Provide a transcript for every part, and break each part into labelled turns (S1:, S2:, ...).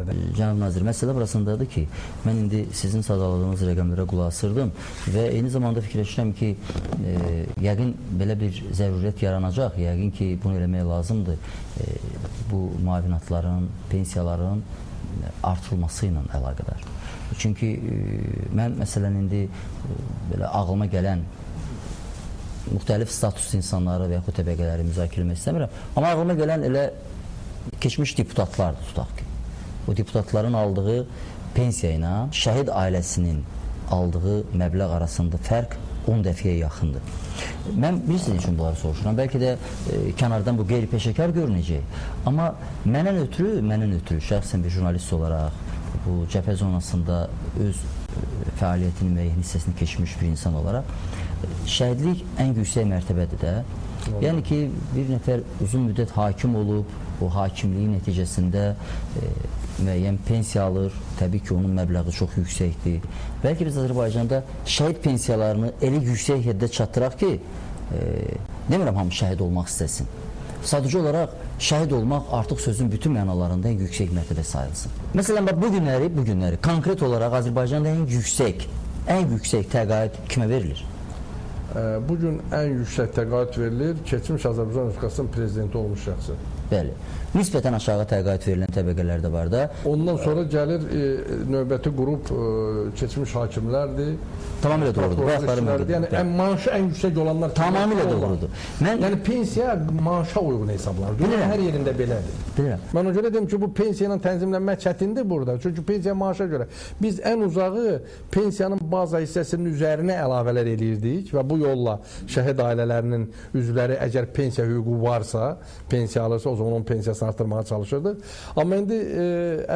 S1: nədir?
S2: Cənab Nazir, məsələ burasındadır ki, mən indi sizin sadaladığınız rəqəmlərə qulaq asırdım və eyni zamanda fikirləşirəm ki, yəqin belə bir zərurət yaranacaq, yəqin ki, bunu eləmək lazımdır. Bu müavinatların, pensiyaların artırılması ilə əlaqədar. Çünki mən məsələn indi belə ağlıma gələn müxtəlif statuslu insanları və yaxud təbəqələri müzakirə etmək istəmirəm. Amma ağlıma gələn elə keçmiş deputatlardır, tutaq ki. O deputatların aldığı pensiya ilə şəhid ailəsinin aldığı məbləğ arasında fərq 10 dəfəyə yaxındır. Mən bilirsiniz üçün bunları soruşuram. Bəlkə də kənardan bu qeyri-peşəkar görünəcək. Amma məndən ötürü şəxsən bir jurnalist olaraq bu cəbhə zonasında öz fəaliyyətinin müəyyən hissəsini keçmiş bir insan olaraq şəhidlik ən yüksək mərtəbədir də. Yəni ki, bir nəfər uzun müddət hakim olub, o hakimliyin nəticəsində müəyyən pensiya alır. Təbii ki, onun məbləği çox yüksəkdir. Bəlkə biz Azərbaycanda şəhid pensiyalarını elə yüksək həddə çatdıraq ki, demirəm hamı şəhid olmaq istəsin. Sadəcə olaraq şəhid olmaq artıq sözün bütün mənalarında ən yüksək mərtəbə sayılsın. Məsələn, bu günləri konkret olaraq Azərbaycanda ən yüksək təqaüd kimə verilir?
S1: Bugün ən yüksək təqaüd verilir keçmiş Azərbaycan Respublikasının prezidenti olmuş şəxsi.
S2: Bəli. Nisbətən aşağı təqaüd verilən təbəqələr də var da.
S1: Ondan sonra gəlir növbəti qrup keçmiş hakimlərdir.
S2: Tamamilə doğrudur.
S1: Yəni maaşı ən yüksək olanlar
S2: tamamilə doğrudur.
S1: Yəni pensiya maaşa uyğun hesablanır. Dünyanın hər yerində belədir.
S2: Bilirəm.
S1: Mən o görə deyim ki, bu pensiya ilə tənzimlənmək çətindir burada. Çünki pensiya maaşa görə. Biz ən uzağı pensiyanın baza hissəsinin üzərinə əlavələr eləyirdik və bu yolla şəhid ailələrinin üzvləri əgər pensiya hüququ varsa, pensiya alırsa, o zaman onun pensiyasını artırmağa çalışırdı. Amma indi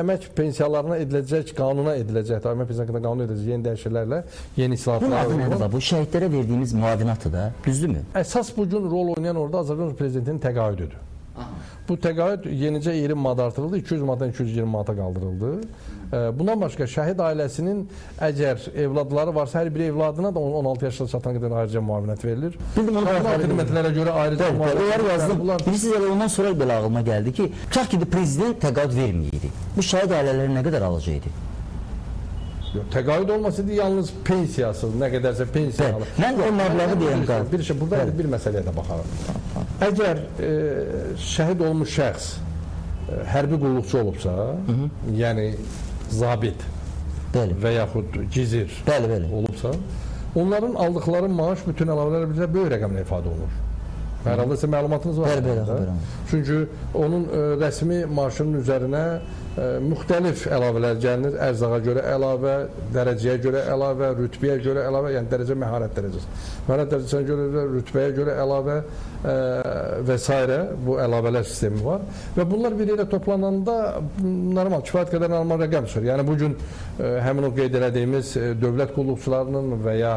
S1: əmək pensiyalarına ediləcək, qanuna ediləcək, əmək pensiyalarına qanun ediləcək yeni dəyişikliklərlə, yeni islahatlar.
S2: Bu şəhidlərə verdiyimiz müavinatı da, düzdürmü?
S1: Əsas bugün rol oynayan orada Azərbaycan prezidentinin təqaüdüdür. Bu təqaüd yenicə 20 manat artırıldı, 200 manatdan 220 manata qaldırıldı. Bundan başqa şəhid ailəsinin əgər evladları varsa, hər bir evladına da 16 yaşına çatan qədər ayrıca müavinət verilir.
S2: Bildim, onu
S1: xidmətlərə görə ayrıca
S2: müavinət yazdım. Bilirsiniz, ondan sonra belə ağlıma gəldi ki, tutaq ki, prezident təqaüd verməyiydi. Bu şəhid ailələri nə qədər alacaqdı?
S1: Təqaüd olmasaydı yalnız pensiyasız, nə qədərsə pensiya alır.
S2: Mən o məbləği deyirəm qaldı.
S1: Burada bir məsələyə də baxarım. Əgər şəhid olmuş şəxs hərbi qulluqçu olubsa, yəni zabit və yaxud gizir olubsa, onların aldıqları maaş bütün əlavələr bizə böyük rəqəmlə ifadə olunur. Hər halda sizə məlumatınız var. Çünki onun rəsmi maaşının üzərinə müxtəlif əlavələr gəlinir. Ərzağa görə əlavə, dərəcəyə görə əlavə, rütbəyə görə əlavə, yəni dərəcə məharət dərəcəsi. Məharət dərəcəsinə görə, rütbəyə görə əlavə və s. bu əlavələr sistemi var. Və bunlar bir yerə toplananda normal, kifayət qədər normal rəqəm çıxır. Yəni bugün həmin o qeyd elədiyimiz dövlət qulluqçularının və ya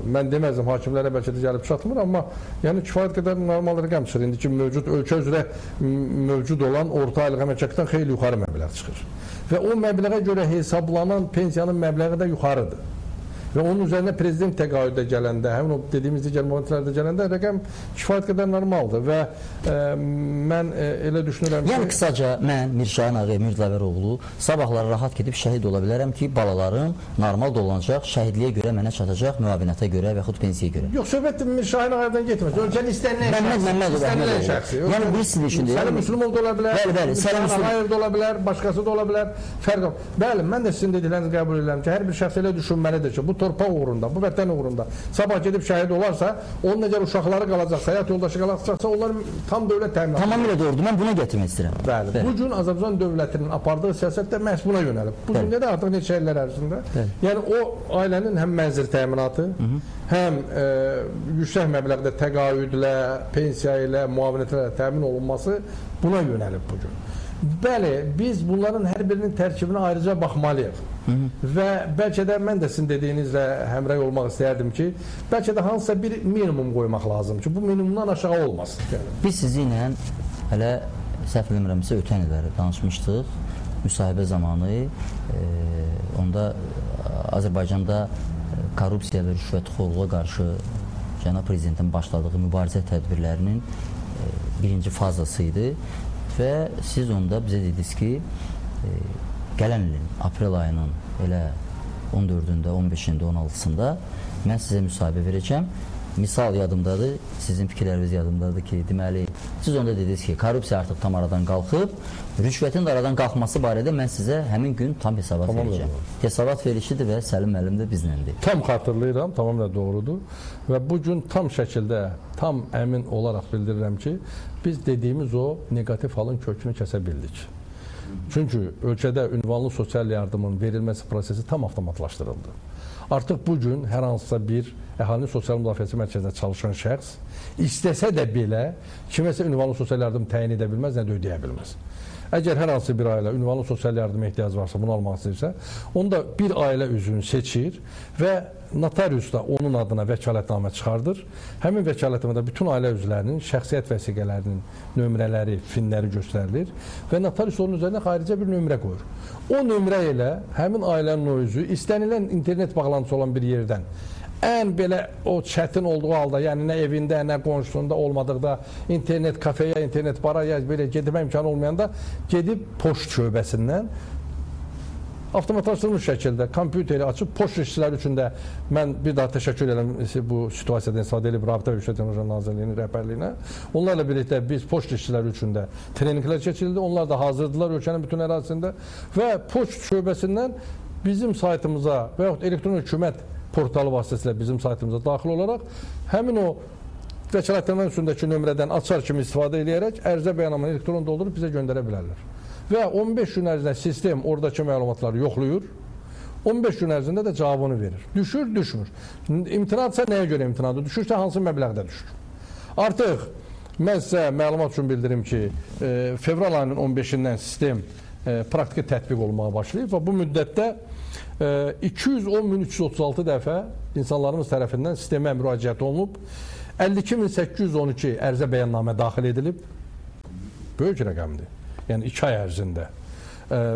S1: mən deməzdim hakimlərə bəlkə də gəlib çatmır, amma yəni kifayət qədər normal rəqəm çıxır. İndiki mövcud ölkə üzrə mövcud olan orta aylıq əmək haqqından xeyli yuxarı məbləğ çıxır. Və o məbləğə görə hesablanan pensiyanın məbləği də yuxarıdır. Və onun üzərinə prezident təqaüdə gələndə, həmin o dediyimiz digər müavinətlərdə gələndə rəqəm kifayət qədər normaldır və mən elə düşünürəm ki...
S2: Yəni qısaca mən Mirşahin ağa Emir Dilaveroğlu sabahları rahat gedib şəhid ola bilərəm ki, balalarım normal dolanacaq, şəhidliyə görə mənə çatacaq, müavinətə görə və yaxud pensiyaya görə.
S1: Yox, söhbət Mirşahin ağadan getməz. Ölkənin istənilən şəxsi.
S2: Yəni bilirsiniz şimdi.
S1: Səlim Müslümov da ola bilər, Mirşahin Ağayev da ola bilər, başqası da ola bilər. Fərq yox. Bəli, mən də sizin dediklərinizi qəbul edirəm ki, hər bir şəxs elə düşünməlidir ki, bu torpaq uğrunda, bu vətən uğrunda sabah gedib şəhid olarsa, onun necə uşaqları qalacaqsa, həyat yoldaşı qalacaqsa, onlar tam dövlət təminatı.
S2: Tamamilə doğrudur. Mən buna gətirmək istəyirəm.
S1: Bəli. Bu gün Azərbaycan dövlətinin apardığı siyasətdə məhz buna yönəlib. Bu gün də artıq neçə illər ərzində. Yəni o ailənin həm mənzil təminatı, həm yüksək məbləğdə təqaüdlə, pensiya ilə, müavinətlərlə təmin olunması buna yönəlib bu gün. Bəli, biz bunların hər birinin tərkibinə ayrıca baxmalıyıq. Və bəlkə də mən də sizin dediyinizlə həmrəy olmaq istəyərdim ki, bəlkə də hansısa bir minimum qoymaq lazım ki, bu minimumdan aşağı olmasın.
S2: Biz sizi ilə hələ səhv eləmirəmsə ötən illəri danışmışdıq müsahibə zamanı. Onda Azərbaycanda korrupsiya və rüşvətxorluğa qarşı cənab prezidentin başladığı mübarizə tədbirlərinin birinci fazası idi və siz onda bizə dediniz ki, gələn ilin aprel ayının elə 14-də, 15-də, 16-sında mən sizə müsahibə verəcəm. Misal yadımdadır, sizin fikirləriniz yadımdadır ki, deməli, siz onda dediniz ki, korrupsiya artıq tam aradan qalxıb, rüşvətin də aradan qalxması barədə mən sizə həmin gün tam hesabat verəcəm. Hesabat verilişidir və Səlim müəllim də bizləndir.
S1: Tam xatırlayıram, tamamilə doğrudur və bu gün tam şəkildə, tam əmin olaraq bildirirəm ki, biz dediyimiz o negativ halın kökünü kəsə bildik. Çünki ölkədə ünvanlı sosial yardımın verilməsi prosesi tam avtomatlaşdırıldı. Artıq bugün hər hansısa bir əhalinin sosial müdafiəsi mərkəzində çalışan şəxs istəsə də belə kiməsə ünvanlı sosial yardım təyin edə bilməz, nə də ödəyə bilməz. Əgər hər hansı bir ailə ünvanlı sosial yardıma ehtiyac varsa, bunu almaq istəyirsə, onda bir ailə üzvünü seçir və notarius da onun adına vəkalətnamə çıxardır. Həmin vəkalətnamada bütün ailə üzvlərinin şəxsiyyət vəsiqələrinin nömrələri, finləri göstərilir və notarius onun üzərinə xaricə bir nömrə qoyur. O nömrə ilə həmin ailənin o üzvü istənilən internet bağlantısı olan bir yerdən ən belə o çətin olduğu halda, yəni nə evində, nə qonşusunda olmadıqda, internet kafeyə, internet bara, ya belə gedmə imkanı olmayanda gedib poçt şöbəsindən avtomatlaşdırılmış şəkildə kompüteri açıb poçt işçiləri üçün də mən bir daha təşəkkür edirəm bu situasiyadan istifadə edib Rabitə və İşlər Texnologiya Nazirliyinin rəhbərliyinə. Onlarla birlikdə biz poçt işçiləri üçün də treninqlər keçirildi. Onlar da hazırdılar ölkənin bütün ərazisində və poçt şöbəsindən bizim saytımıza və yaxud elektron hökumət portalı vasitəsilə bizim saytımıza daxil olaraq həmin o vəkalətnamə üstündəki nömrədən açar kimi istifadə edərək ərizə bəyannamanı elektron doldurub bizə göndərə bilərlər. Və 15 gün ərzində sistem oradakı məlumatları yoxlayır. 15 gün ərzində də cavabını verir. Düşür, düşmür. İmtinadsa nəyə görə imtinadır? Düşürsə hansı məbləğdə düşür? Artıq mən sizə məlumat üçün bildirim ki, fevral ayının 15-dən sistem praktiki tətbiq olmağa başlayıb və bu müddətdə 210.336 dəfə insanlarımız tərəfindən sistemə müraciət olunub, 52.812 ərizə bəyannamə daxil edilib. Böyük rəqəmdir. Yəni 2 ay ərzində.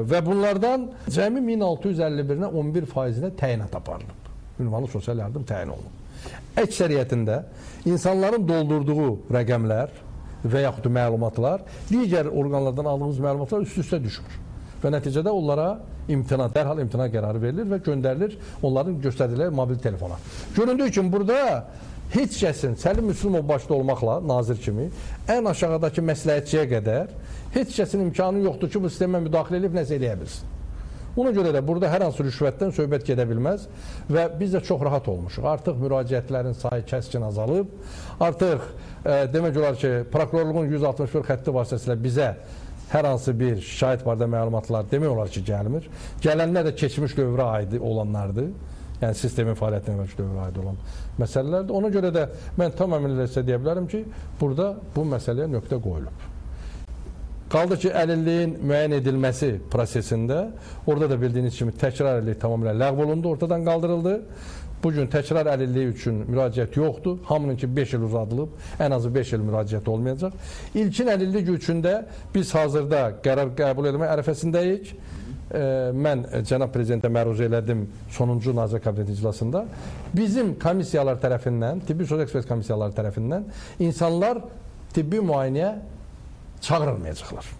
S1: Və bunlardan cəmi 1651-nə 11%-nə təyinat aparılıb. Ünvanlı sosial yardım təyin olunub. Əksəriyyətində insanların doldurduğu rəqəmlər və yaxud məlumatlar digər orqanlardan aldığımız məlumatlar üst-üstə düşmür. Və nəticədə onlara dərhal imtina qərarı verilir və göndərilir onların göstərdikləri mobil telefona. Göründüyü kimi burada heç kəsin, Səlim Müslümov başda olmaqla nazir kimi, ən aşağıdakı məsləhətçiyə qədər heç kəsin imkanı yoxdur ki, bu sistemə müdaxilə edib nəsə eləyə bilsin. Ona görə də burada hər hansı rüşvətdən söhbət gedə bilməz və biz də çox rahat olmuşuq. Artıq müraciətlərin sayı kəskin azalıb, artıq demək olar ki, prokurorluğun 161 xətti vasitəsilə bizə hər hansı bir şikayət barədə məlumatlar demək olar ki, gəlmir. Gələnlər də keçmiş dövrə aid olanlardır. Yəni sistemin fəaliyyətinə və dövrə aid olan məsələlərdir. Ona görə də mən tamamilə sizə deyə bilərəm ki, burada bu məsələyə nöqtə qoyulub. Qaldı ki, əlilliyin müəyyən edilməsi prosesində, orada da bildiyiniz kimi təkrar əlillik tamamilə ləğv olundu, ortadan qaldırıldı. Bugün təkrar əlilliyi üçün müraciət yoxdur. Hamınınki 5 il uzadılıb, ən azı 5 il müraciət olmayacaq. İlkin əlillik üçün də biz hazırda qərar qəbul etmək ərəfəsindəyik. Mən cənab prezidentə məruzə elədim sonuncu Nazirlər Kabineti iclasında. Bizim komissiyalar tərəfindən, tibbi sosial ekspert komissiyaları tərəfindən insanlar tibbi müayinəyə çağırılmayacaqlar.